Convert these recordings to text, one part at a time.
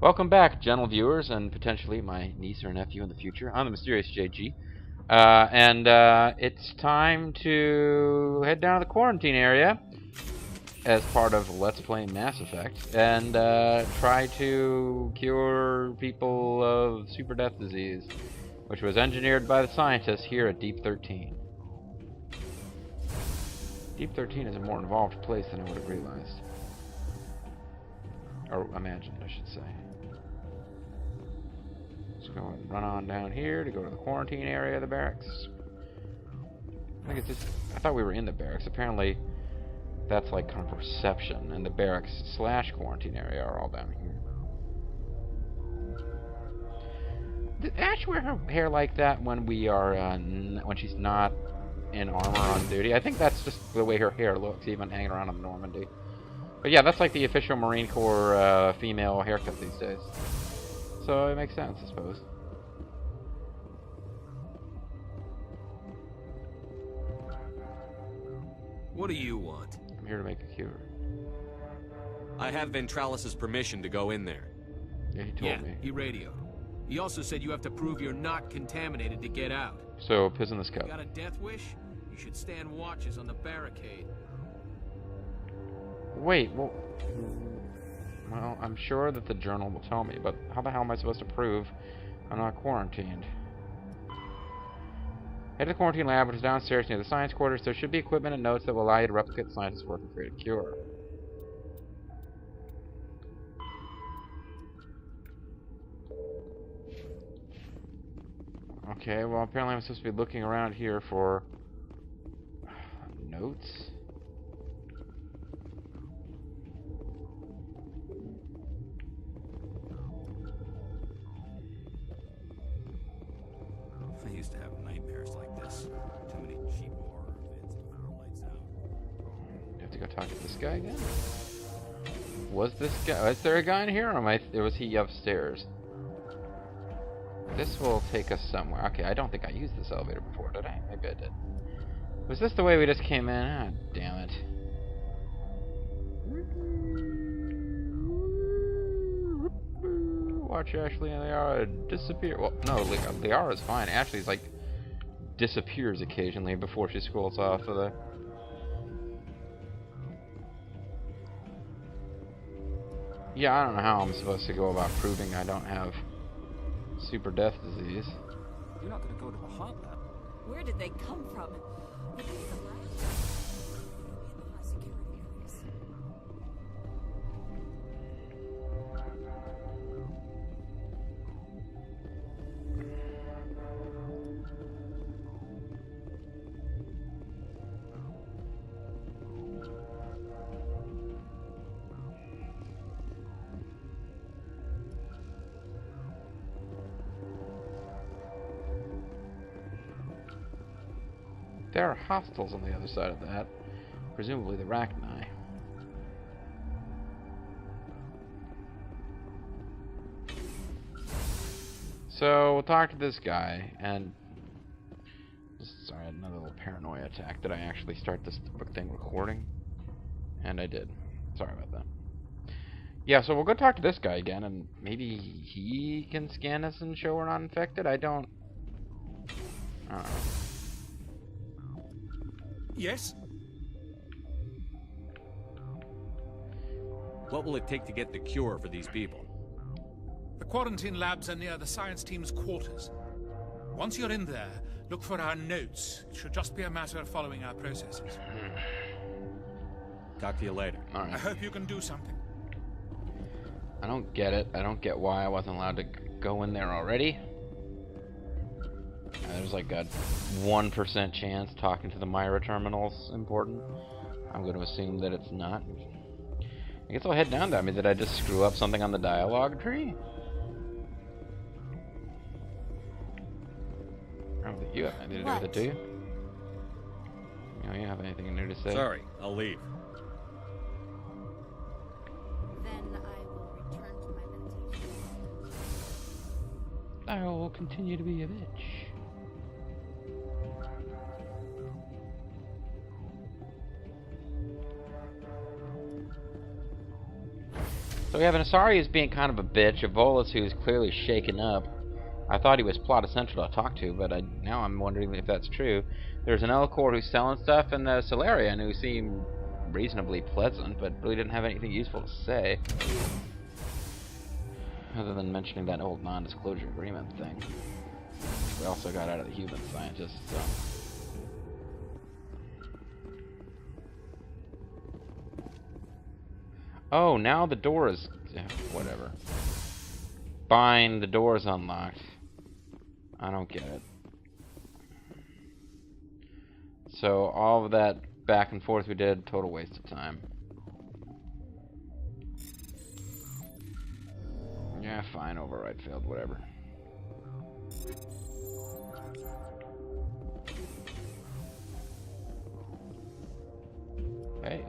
Welcome back, gentle viewers, and potentially my niece or nephew in the future. I'm the mysterious JG, it's time to head down to the quarantine area as part of Let's Play Mass Effect and try to cure people of super death disease, which was engineered by the scientists here at Deep 13. Deep 13 is a more involved place than I would have realized. Or imagined, I should say. Let's go and run on down here to go to the quarantine area of the barracks. I thought we were in the barracks. Apparently, that's like kind of reception, and the barracks / quarantine area are all down here. Did Ash wear her hair like that when when she's not in armor on duty? I think that's just the way her hair looks, even hanging around on Normandy. But yeah, that's like the official Marine Corps female haircut these days. So it makes sense, I suppose. What do you want? I'm here to make a cure. I have Ventralis's permission to go in there. Yeah, he told me. He radioed. He also said you have to prove you're not contaminated to get out. So, piss in this cup. You got a death wish? You should stand watches on the barricade. Wait, well, I'm sure that the journal will tell me, but how the hell am I supposed to prove I'm not quarantined? Head to the quarantine lab, which is downstairs near the science quarters. There should be equipment and notes that will allow you to replicate the scientists' work and create a cure. Okay, well, apparently I'm supposed to be looking around here for notes. I used to have nightmares like this. Too many cheap horror events before lights out. You have to go talk to this guy again? Was there a guy in here, or was he upstairs? This will take us somewhere. Okay, I don't think I used this elevator before, did I? Maybe I did. Was this the way we just came in? Ah, damn it. Watch Ashley and Liara disappear. Well, no, Liara's fine. Ashley's like disappears occasionally before she scrolls off of the... Yeah, I don't know how I'm supposed to go about proving I don't have super death disease. You're not gonna go to the hot lab. Where did they come from? Were these the labs? In the high security areas. There are hostiles on the other side of that. Presumably the Rachni. So, we'll talk to this guy, and... Sorry, I had another little paranoia attack. Did I actually start this thing recording? And I did. Sorry about that. Yeah, so we'll go talk to this guy again, and maybe he can scan us and show we're not infected? I don't know. Yes? What will it take to get the cure for these people? The quarantine labs are near the science team's quarters. Once you're in there, look for our notes. It should just be a matter of following our processes. Talk to you later. All right. I hope you can do something. I don't get it. I don't get why I wasn't allowed to go in there already. There's like a 1% chance talking to the Myra terminal's important. I'm going to assume that it's not. I guess I'll head down there. I mean, did I just screw up something on the dialogue tree? I don't think you have anything to do with it, do you? You don't have anything new to say? Sorry, I'll leave. Then I will return to my meditation. I will continue to be a bitch. So we have an Asari who's being kind of a bitch, a Volus who's clearly shaken up. I thought he was plot essential to talk to, but now I'm wondering if that's true. There's an Elcor who's selling stuff, and the Solarian who seemed reasonably pleasant, but really didn't have anything useful to say. Other than mentioning that old non-disclosure agreement thing. We also got out of the human scientists, so... Oh, now the door is... whatever. Fine, the door is unlocked. I don't get it. So, all of that back and forth we did, total waste of time. Yeah, fine, override failed, whatever. Hey.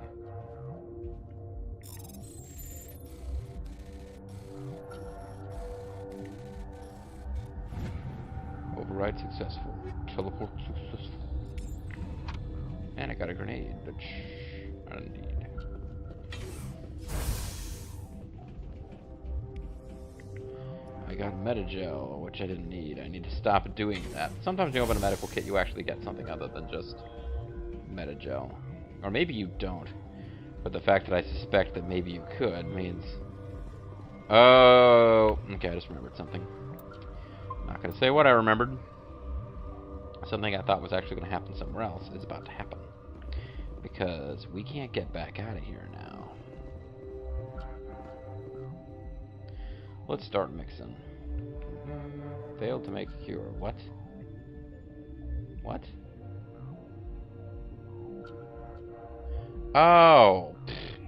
Override successful. Teleport successful. And I got a grenade, which I don't need. I got Metagel, which I didn't need. I need to stop doing that. Sometimes when you open a medical kit, you actually get something other than just Metagel. Or maybe you don't. But the fact that I suspect that maybe you could means... Oh, okay, I just remembered something. Not going to say what I remembered. Something I thought was actually going to happen somewhere else is about to happen. Because we can't get back out of here now. Let's start mixing. Failed to make a cure. What? What? Oh! Pfft.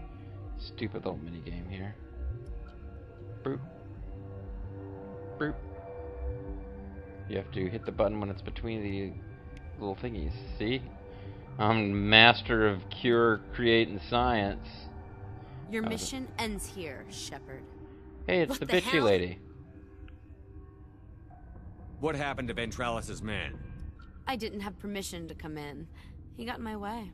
Stupid little mini game here. Boop. Boop. You have to hit the button when it's between the little thingies. See? I'm master of cure, create, and science. Your mission ends here, Shepard. Hey, it's the bitchy lady. What happened to Ventralis's man? I didn't have permission to come in. He got in my way.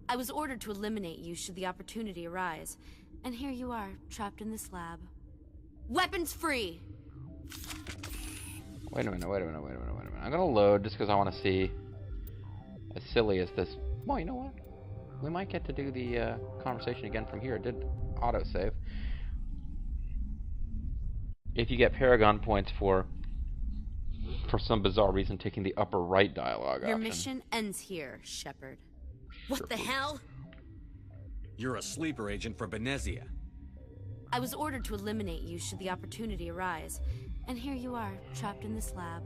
I was ordered to eliminate you should the opportunity arise. And here you are, trapped in this lab. Weapons free! Wait a minute. I'm gonna load just because I want to see. As silly as this. Well, you know what? We might get to do the conversation again from here. It did autosave. If you get Paragon points for some bizarre reason, taking the upper right dialogue option. Your mission ends here, Shepard. What the hell? You're a sleeper agent for Benezia. I was ordered to eliminate you should the opportunity arise. And here you are, trapped in this lab.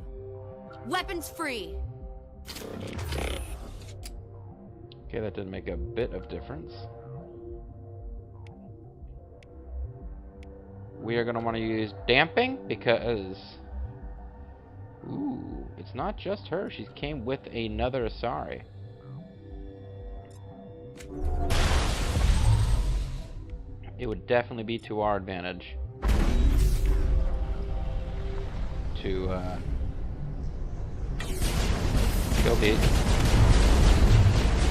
Weapons free! Okay, that didn't make a bit of difference. We are going to want to use damping because... Ooh, it's not just her. She came with another Asari. It would definitely be to our advantage to kill these.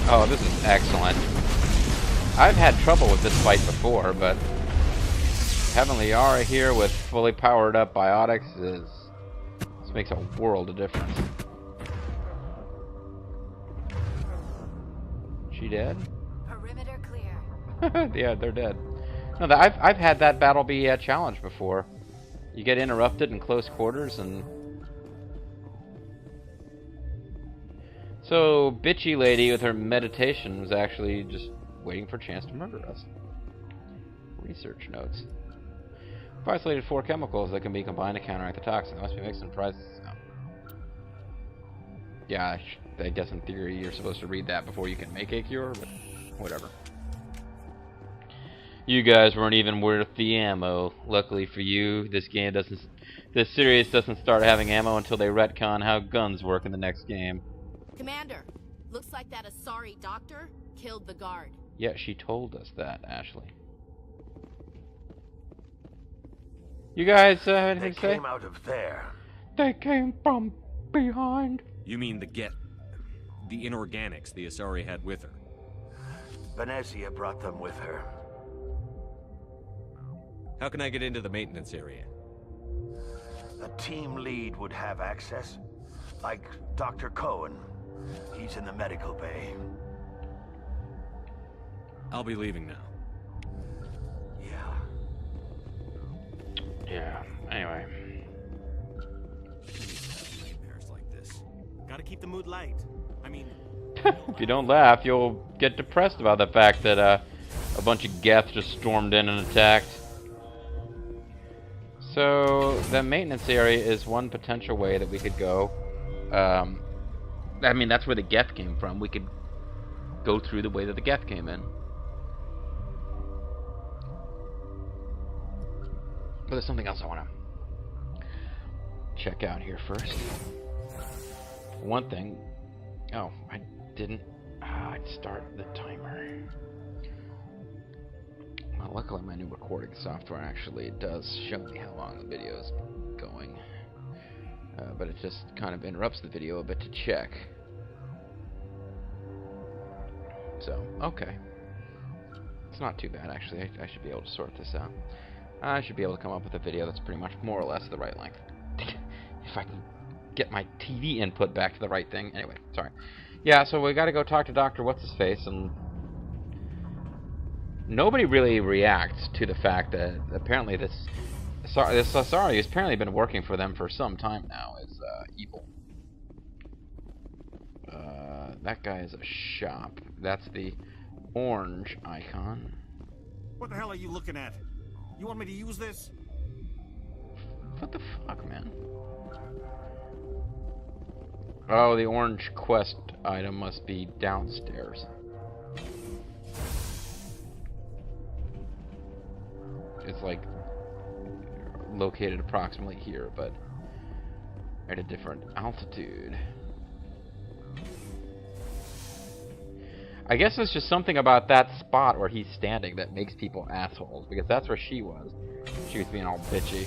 Oh, this is excellent. I've had trouble with this fight before, but having Liara here with fully powered up biotics this makes a world of difference. She dead? Perimeter clear. Yeah, they're dead. No, I've had that battle be a challenge before. You get interrupted in close quarters and... So, bitchy lady with her meditation was actually just waiting for a chance to murder us. Research notes. I've isolated 4 chemicals that can be combined to counteract the toxin. They must be mixed in process. Oh. Yeah, I guess in theory you're supposed to read that before you can make a cure, but whatever. You guys weren't even worth the ammo. Luckily for you, this series doesn't start having ammo until they retcon how guns work in the next game. Commander, looks like that Asari doctor killed the guard. Yeah, she told us that, Ashley. You guys have anything to say? They came out of there. They came from behind. You mean the inorganics the Asari had with her? Benezia brought them with her. How can I get into the maintenance area? The team lead would have access. Like Dr. Cohen. He's in the medical bay. I'll be leaving now. Yeah. Yeah, anyway. Nightmares like this. Gotta keep the mood light. I mean, If you don't laugh, you'll get depressed about the fact that a bunch of Geth just stormed in and attacked. So, the maintenance area is one potential way that we could go. I mean, that's where the Geth came from. We could go through the way that the Geth came in. But there's something else I want to check out here first. One thing. Oh, I didn't. I'd start the timer. Well, luckily my new recording software actually does show me how long the video is going. But it just kind of interrupts the video a bit to check. So, okay. It's not too bad, actually. I should be able to sort this out. I should be able to come up with a video that's pretty much more or less the right length. If I can get my TV input back to the right thing. Anyway, sorry. Yeah, so we gotta go talk to Dr. What's-His-Face, and nobody really reacts to the fact that apparently this Asari has apparently been working for them for some time now. Is evil. That guy is a shop. That's the orange icon. what the hell are you looking at? You want me to use this? What the fuck, man? Oh, the orange quest item must be downstairs. It's like located approximately here, but at a different altitude. I guess it's just something about that spot where he's standing that makes people assholes, because that's where she was. She was being all bitchy.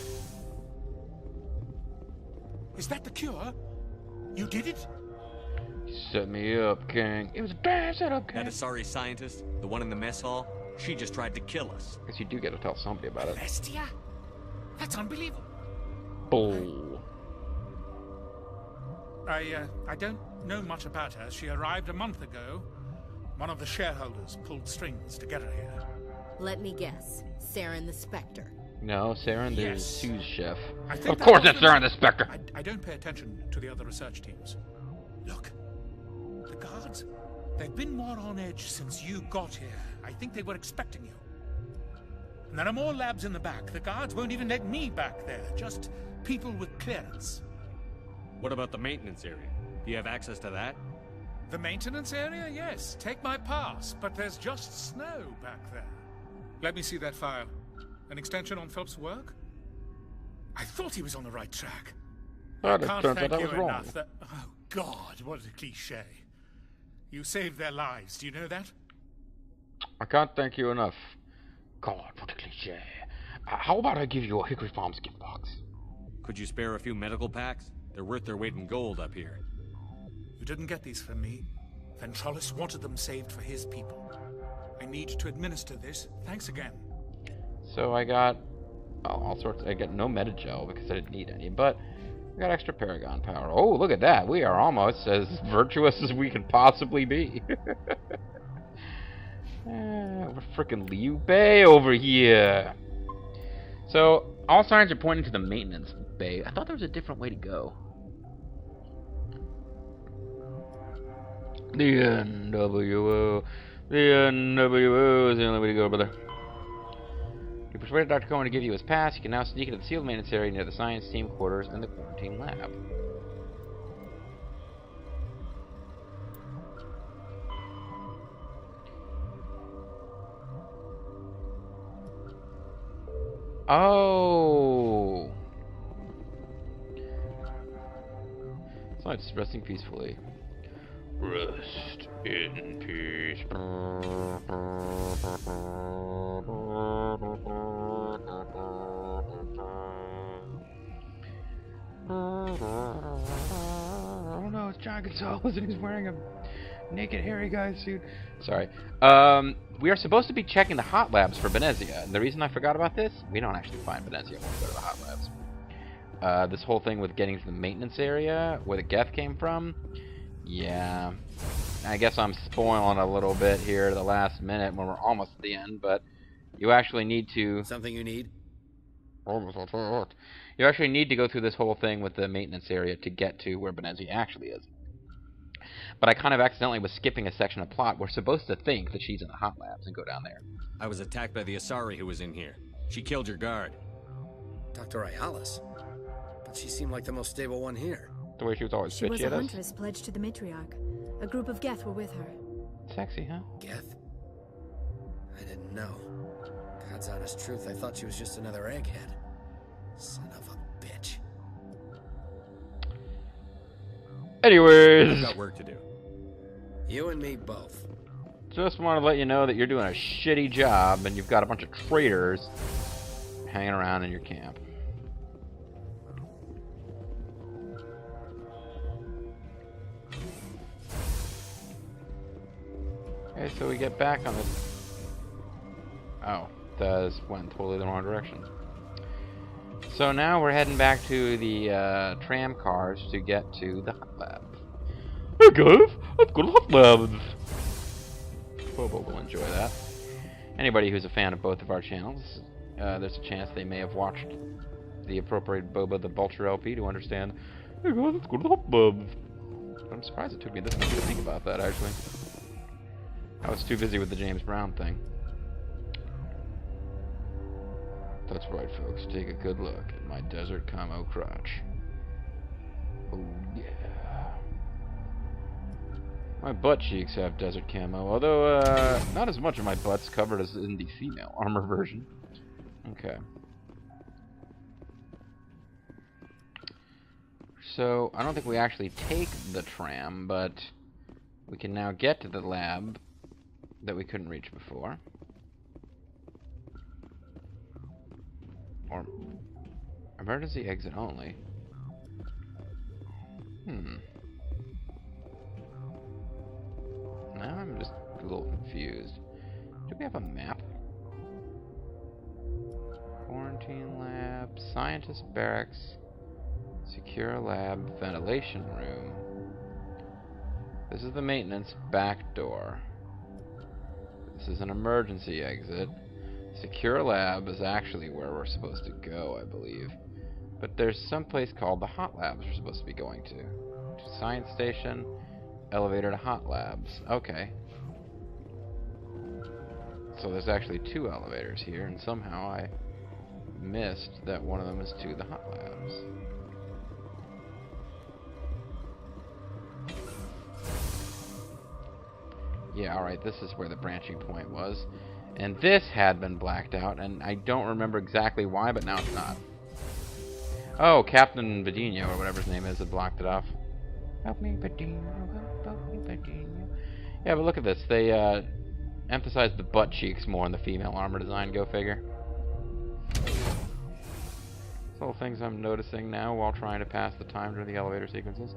Is that the cure? You did it? Set me up, King. It was a damn setup, King. That Asari scientist, the one in the mess hall, she just tried to kill us. Guess you do get to tell somebody about it. Bestia? That's unbelievable. Bull. I don't know much about her. She arrived a month ago. One of the shareholders pulled strings to get her here. Let me guess. Saren the Spectre. No, Saren the Yes. sous chef. I think Of course that- it's Saren the Spectre. I don't pay attention to the other research teams. Look, the guards, they've been more on edge since you got here. I think they were expecting you. And there are more labs in the back. The guards won't even let me back there. Just people with clearance. What about the maintenance area? Do you have access to that? The maintenance area? Yes. Take my pass. But there's just snow back there. Let me see that file. An extension on Phelps' work? I thought he was on the right track. But it Can't turns out thank I you was wrong. enough that... Oh, God, what a cliche. You saved their lives. Do you know that? I can't thank you enough. God, what a cliche. How about I give you a Hickory Farms gift box? Could you spare a few medical packs? They're worth their weight in gold up here. You didn't get these from me. Ventrollis wanted them saved for his people. I need to administer this. Thanks again. So I got all sorts. I got no Metagel because I didn't need any, but I got extra Paragon power. Oh, look at that. We are almost as virtuous as we can possibly be. We're freaking Liu Bei over here. So, all signs are pointing to the maintenance bay. I thought there was a different way to go. The NWO. The NWO is the only way to go, brother. You persuaded Dr. Cohen to give you his pass. You can now sneak into the sealed maintenance area near the science team quarters and the quarantine lab. Oh! It's like just resting peacefully. Rest in peace. Oh no, it's John Gonzalez and he's wearing a naked hairy guy's suit. Sorry. we are supposed to be checking the hot labs for Benezia. And the reason I forgot about this, we don't actually find Benezia when we go to the hot labs. This whole thing with getting to the maintenance area where the Geth came from, yeah, I guess I'm spoiling a little bit here at the last minute when we're almost at the end, but you actually need to... Something you need? You actually need to go through this whole thing with the maintenance area to get to where Benezia actually is. But I kind of accidentally was skipping a section of plot. We're supposed to think that she's in the hot labs and go down there. I was attacked by the Asari who was in here. She killed your guard. Dr. Ayalis? But she seemed like the most stable one here. The way she was always She was bitchy a at us. huntress pledged to the matriarch. A group of Geth were with her. Sexy, huh? Geth? I didn't know. God's honest truth, I thought she was just another egghead. Son of a bitch. Anyways, I've got work to do. You and me both. just want to let you know that you're doing a shitty job and you've got a bunch of traitors hanging around in your camp. Okay, so we get back on this. Oh, that went totally the wrong direction. So now we're heading back to the tram cars to get to the hot labs. Hey guys, let's go to hot labs. Bobo will enjoy that. Anybody who's a fan of both of our channels, there's a chance they may have watched the appropriate Boba the Vulture LP to understand. Hey guys, let's go to the hot labs. I'm surprised it took me this much to think about that, actually. I was too busy with the James Brown thing. That's right, folks. Take a good look at my desert camo crotch. Oh, yeah. My butt cheeks have desert camo, although, not as much of my butt's covered as in the female armor version. Okay. So, I don't think we actually take the tram, but we can now get to the lab that we couldn't reach before. Or emergency exit only. Now I'm just a little confused. Do we have a map? Quarantine lab, scientist barracks, secure lab, ventilation room. This is the maintenance back door. This is an emergency exit. Secure lab is actually where we're supposed to go, I believe. But there's some place called the hot labs we're supposed to be going to. Science station, elevator to hot labs. Okay. So there's actually 2 elevators here, and somehow I missed that one of them is to the hot labs. Yeah, alright, this is where the branching point was. And this had been blacked out, and I don't remember exactly why, but now it's not. Oh, Captain Bedino, or whatever his name is, had blocked it off. Help me, Bedino, help me, Bedino. Yeah, but look at this. They emphasized the butt cheeks more in the female armor design, go figure. It's all things I'm noticing now while trying to pass the time during the elevator sequences.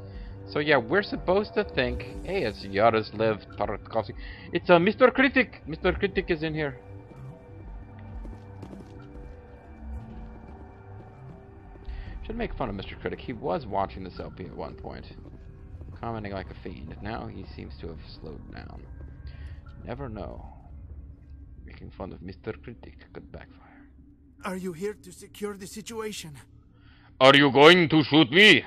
So yeah, we're supposed to think, hey, it's Yaroslav Tarkovsky. It's Mr. Critic. Mr. Critic is in here. Should make fun of Mr. Critic. He was watching this LP at one point, commenting like a fiend. Now he seems to have slowed down. Never know. Making fun of Mr. Critic could backfire. Are you here to secure the situation? Are you going to shoot me?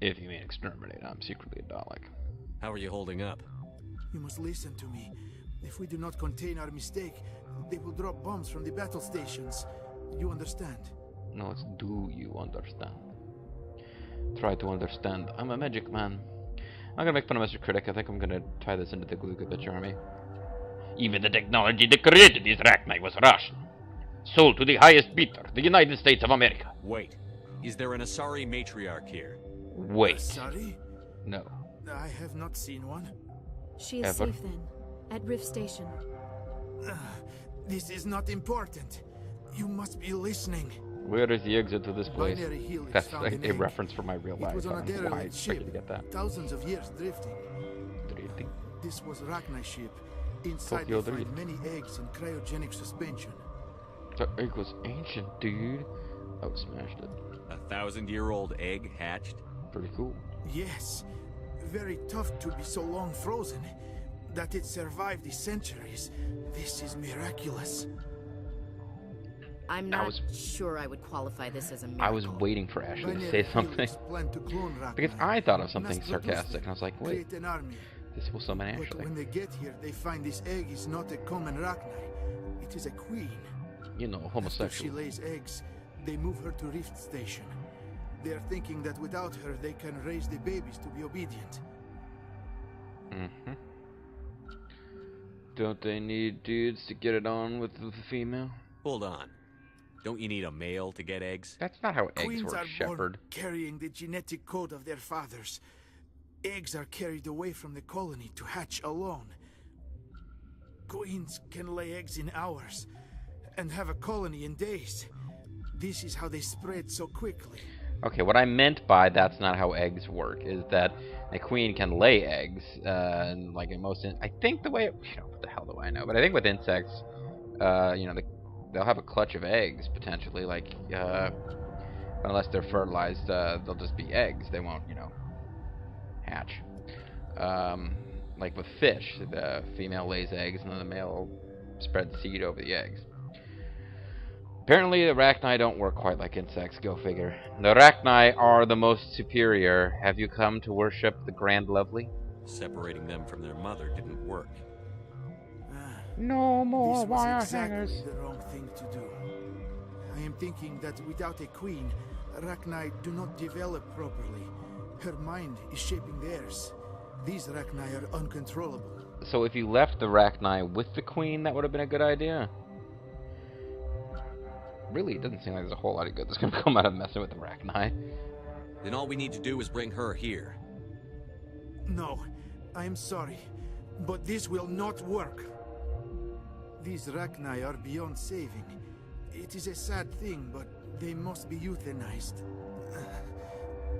If you mean exterminate, I'm secretly a Dalek. How are you holding up? You must listen to me. If we do not contain our mistake, they will drop bombs from the battle stations. You understand? No, it's do you understand? Try to understand. I'm a magic man. I'm gonna make fun of Mr. Critic. I think I'm gonna tie this into the Glugavitch army. Even the technology that created this Rachni was Russian. Sold to the highest bidder, the United States of America. Wait. Is there an Asari matriarch here? Wait. Sorry? No. I have not seen one. She is Ever? safe then, at Rift Station. This is not important. You must be listening. Where is the exit to this place? Binary Hill is That's found like in a Egg. reference from my real life. It was on I a don't know why I derelict expected ship, to get that. thousands of years drifting. Drifting. The This was Rachni's ship. Inside Tokyo they find Drift. many eggs in cryogenic suspension. That egg was ancient, dude. Oh, smashed it. 1,000-year-old egg hatched? Pretty cool. Yes. Very tough to be so long frozen. That it survived these centuries. This is miraculous. I'm not sure I would qualify this as a miracle. I was waiting for Ashley to say something. Because I thought of something sarcastic, and I was like, wait, this will summon Ashley. But when they get here, they find this egg is not a common Rachni. It is a queen. You know, homosexual. After she lays eggs, they move her to Rift Station. They are thinking that without her, they can raise the babies to be obedient. Mm-hmm. Don't they need dudes to get it on with the female? Hold on. Don't you need a male to get eggs? That's not how eggs Queens work, are Shepard. born carrying the genetic code of their fathers. Eggs are carried away from the colony to hatch alone. Queens can lay eggs in hours and have a colony in days. This is how they spread so quickly. Okay, what I meant by that's not how eggs work is that a queen can lay eggs, and like in most, I think the way, what the hell do I know? But I think with insects, they'll have a clutch of eggs potentially, like, unless they're fertilized, they'll just be eggs. They won't, hatch. Like with fish, the female lays eggs and then the male spreads seed over the eggs. Apparently the Rachni don't work quite like insects, go figure. The Rachni are the most superior. Have you come to worship the Grand Lovely? Separating them from their mother didn't work. No more This was wire exactly hangers. the wrong thing to do. I am thinking that without a queen, Rachni do not develop properly. Her mind is shaping theirs. These Rachni are uncontrollable. So if you left the Rachni with the queen, that would have been a good idea. Really, it doesn't seem like there's a whole lot of good that's going to come out of messing with the Rachni. Then all we need to do is bring her here. No, I am sorry, but this will not work. These Rachni are beyond saving. It is a sad thing, but they must be euthanized.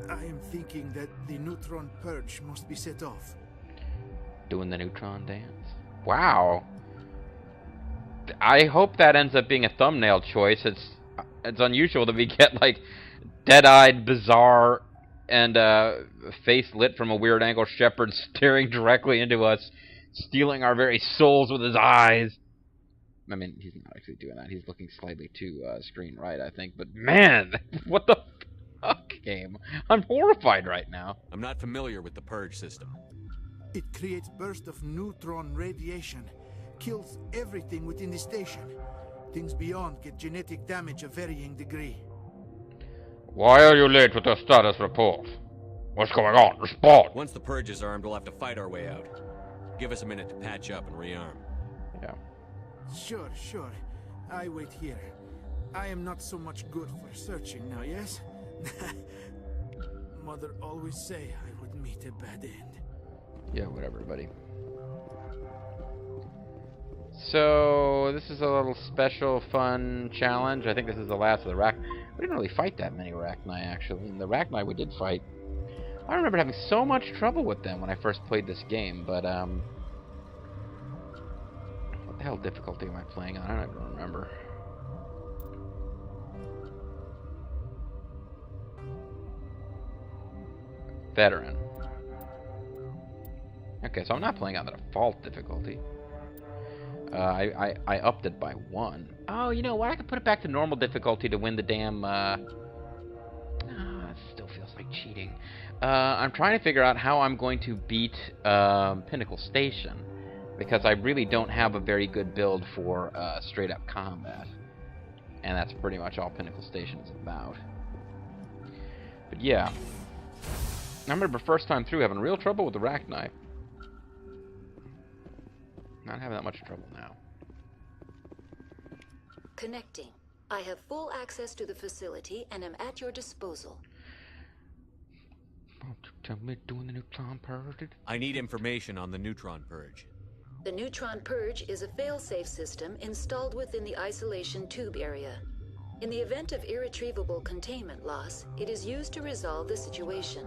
I am thinking that the neutron purge must be set off. Doing the neutron dance? Wow. I hope that ends up being a thumbnail choice. It's unusual that we get like dead-eyed, bizarre, and face lit from a weird angle Shepard staring directly into us, stealing our very souls with his eyes. I mean, he's not actually doing that. He's looking slightly too screen right, I think. But man, what the fuck, game? I'm horrified right now. I'm not familiar with the purge system. It creates bursts of neutron radiation. Kills everything within the station. Things beyond get genetic damage of varying degree. Why are you late with your status report? What's going on? Respond! Once the purge is armed, we'll have to fight our way out. Give us a minute to patch up and rearm. Yeah. Sure. I wait here. I am not so much good for searching now, yes? Mother always say I would meet a bad end. Yeah, whatever, buddy. So, this is a little special, fun challenge. I think this is the last of the Rachni. We didn't really fight that many Rachni, actually. And the Rachni we did fight, I remember having so much trouble with them when I first played this game, but, what the hell difficulty am I playing on? I don't even remember. Veteran. Okay, so I'm not playing on the default difficulty. I upped it by 1. Oh, you know what? I could put it back to normal difficulty to win the damn, it still feels like cheating. I'm trying to figure out how I'm going to beat, Pinnacle Station. Because I really don't have a very good build for, straight-up combat. And that's pretty much all Pinnacle Station is about. But yeah. I remember first time through having real trouble with the Rachni. Not having that much trouble now. Connecting. I have full access to the facility and am at your disposal. Won't you tell me doing the neutron purge? I need information on the neutron purge. The neutron purge is a fail-safe system installed within the isolation tube area. In the event of irretrievable containment loss, it is used to resolve the situation.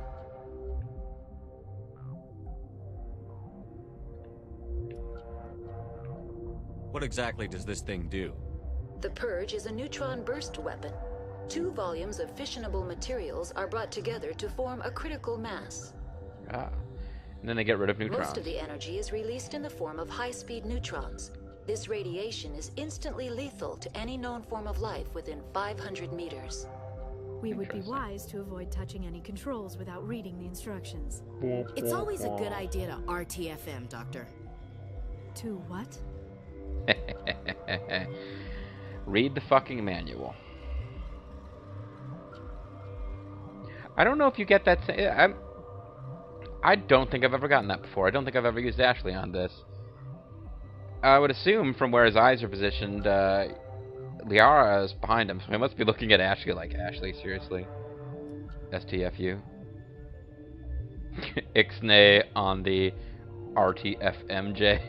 What exactly does this thing do? The Purge is a neutron burst weapon. 2 volumes of fissionable materials are brought together to form a critical mass. Ah. And then they get rid of neutrons. Most of the energy is released in the form of high-speed neutrons. This radiation is instantly lethal to any known form of life within 500 meters. We would be wise to avoid touching any controls without reading the instructions. It's always a good idea to RTFM, Doctor. To what? Read the fucking manual. I don't know if you get that. I don't think I've ever gotten that before. I don't think I've ever used Ashley on this. I would assume from where his eyes are positioned, Liara is behind him, so he must be looking at Ashley like, Ashley, seriously? STFU. Ixnay on the RTFMJ.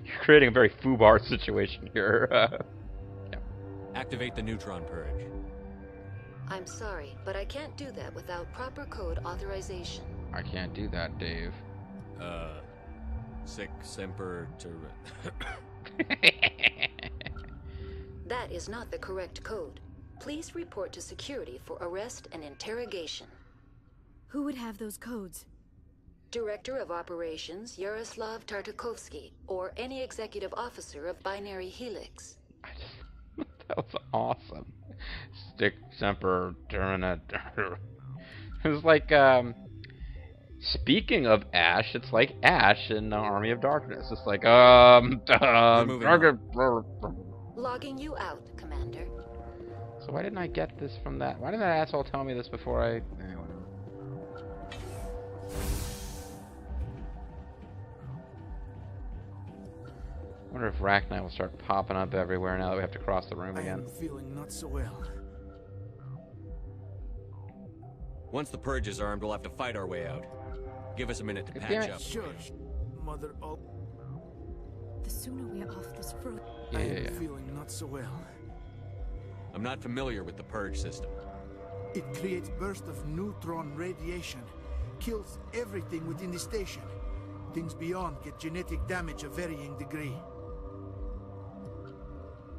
You're creating a very FUBAR situation here. Yeah. Activate the neutron purge. I'm sorry, but I can't do that without proper code authorization. I can't do that, Dave. Sic semper That is not the correct code. Please report to security for arrest and interrogation. Who would have those codes? Director of Operations Yaroslav Tartakovsky, or any executive officer of Binary Helix. That was awesome. Stick semper terminator. It was like, speaking of Ash, it's like Ash in Army of Darkness. It's like, Logging you out, Commander. So why didn't I get this from that? Why didn't that asshole tell me this before I... Anyway. I wonder if Rachni will start popping up everywhere now that we have to cross the room again. I'm feeling not so well. Once the Purge is armed, we'll have to fight our way out. Give us a minute to patch up. Sure, Mother. The sooner we are off this fruit. I am feeling not so well. I'm not familiar with the Purge system. It creates bursts of neutron radiation, kills everything within the station. Things beyond get genetic damage of varying degree.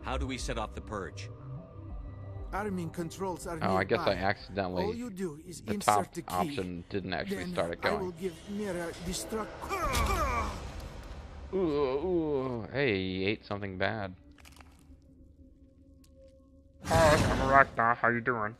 How do we set off the Purge? Arming controls are nearby. I guess I accidentally... All you do is the insert top the key. option didn't actually Then start it going. I will give Mira destruct... Ooh, hey, he ate something bad. Hi, I'm Rachni. How you doing?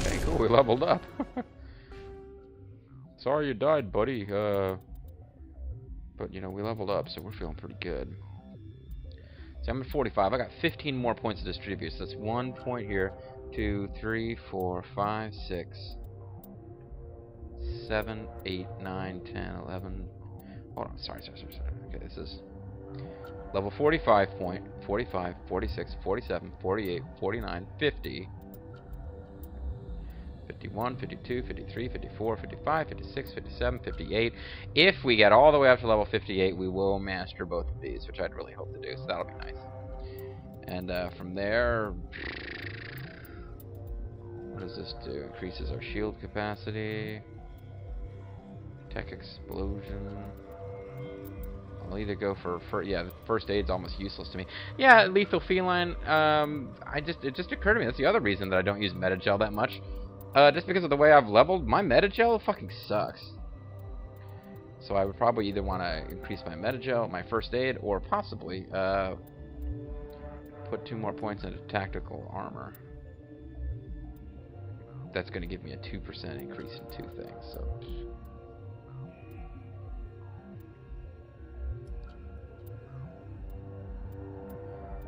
Okay, cool. We leveled up. Sorry you died, buddy. But you know we leveled up, so we're feeling pretty good. So I'm at 45. I got 15 more points to distribute. So that's 1 point here. 2, 3, 4, 5, 6, 7, 8, 9, 10, 11. Hold on. Sorry. Okay, this is level 45 point. 45, 46, 47, 48, 49, 50. 51, 52, 53, 54, 55, 56, 57, 58. If we get all the way up to level 58, we will master both of these, which I'd really hope to do, so that'll be nice. And from there, what does this do? Increases our shield capacity. Tech explosion. I'll either go for yeah, the first aid's almost useless to me. Yeah, lethal feline. It just occurred to me, that's the other reason that I don't use Metagel that much. Just because of the way I've leveled, my Metagel fucking sucks. So I would probably either want to increase my Metagel, my first aid, or possibly put 2 more points into tactical armor. That's going to give me a 2% increase in 2 things. So.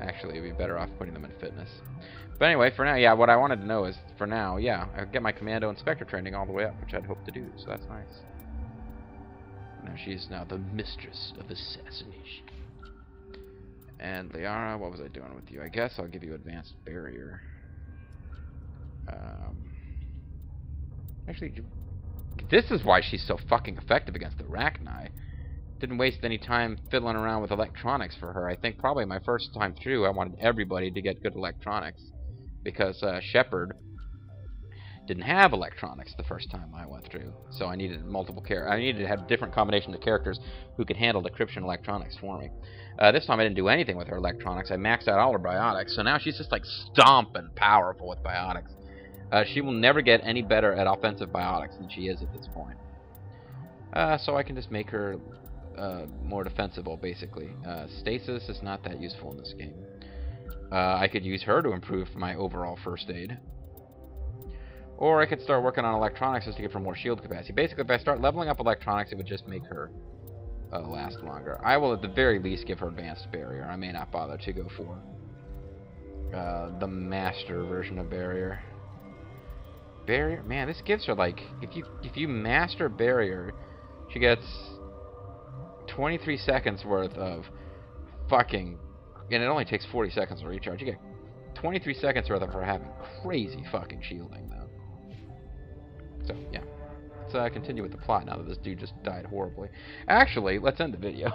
Actually, it'd be better off putting them in fitness. But anyway, for now, yeah, what I wanted to know is, for now, yeah, I'll get my Commando Inspector training all the way up, which I'd hope to do, so that's nice. Now she's now the mistress of assassination. And Liara, what was I doing with you? I guess I'll give you advanced barrier. Actually, this is why she's so fucking effective against the Rachni. didn't waste any time fiddling around with electronics for her. I think probably my first time through, I wanted everybody to get good electronics. Because Shepard didn't have electronics the first time I went through. So I needed multiple I needed to have different combinations of characters who could handle decryption electronics for me. This time I didn't do anything with her electronics. I maxed out all her biotics. So now she's just like stomping powerful with biotics. She will never get any better at offensive biotics than she is at this point. So I can just make her more defensible, basically. Stasis is not that useful in this game. I could use her to improve my overall first aid. Or I could start working on electronics just to give her more shield capacity. Basically, if I start leveling up electronics, it would just make her last longer. I will at the very least give her advanced barrier. I may not bother to go for the master version of barrier. Barrier? Man, this gives her like... If you master barrier, she gets 23 seconds worth of fucking... And it only takes 40 seconds to recharge. You get 23 seconds worth of her having crazy fucking shielding, though. So, yeah. Let's continue with the plot now that this dude just died horribly. Actually, let's end the video.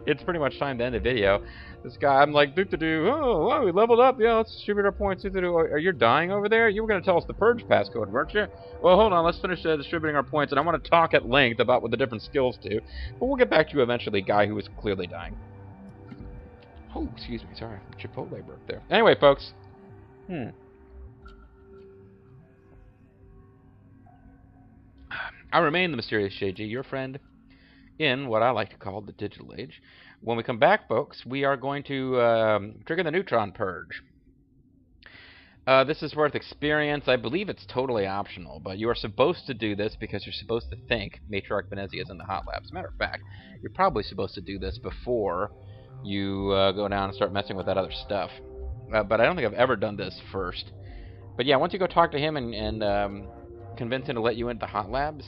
It's pretty much time to end the video. This guy, I'm like, oh, wow, we leveled up. Yeah, let's distribute our points. Are you dying over there? You were going to tell us the purge passcode, weren't you? Well, hold on. Let's finish distributing our points, and I want to talk at length about what the different skills do. But we'll get back to you eventually, guy who is clearly dying. Oh, excuse me. Sorry. Chipotle burp there. Anyway, folks. I remain the Mysterious JG, your friend in what I like to call the digital age. When we come back, folks, we are going to trigger the neutron purge. This is worth experience. I believe it's totally optional, but you are supposed to do this because you're supposed to think Matriarch Venezia is in the hot labs. As a matter of fact, you're probably supposed to do this before you go down and start messing with that other stuff. But I don't think I've ever done this first. But yeah, once you go talk to him and convince him to let you into the hot labs,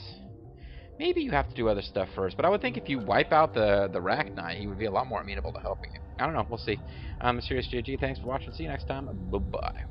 maybe you have to do other stuff first. But I would think if you wipe out the Rachni, he would be a lot more amenable to helping you. I don't know. We'll see. I'm Mysterious JG. Thanks for watching. See you next time. Bye-bye.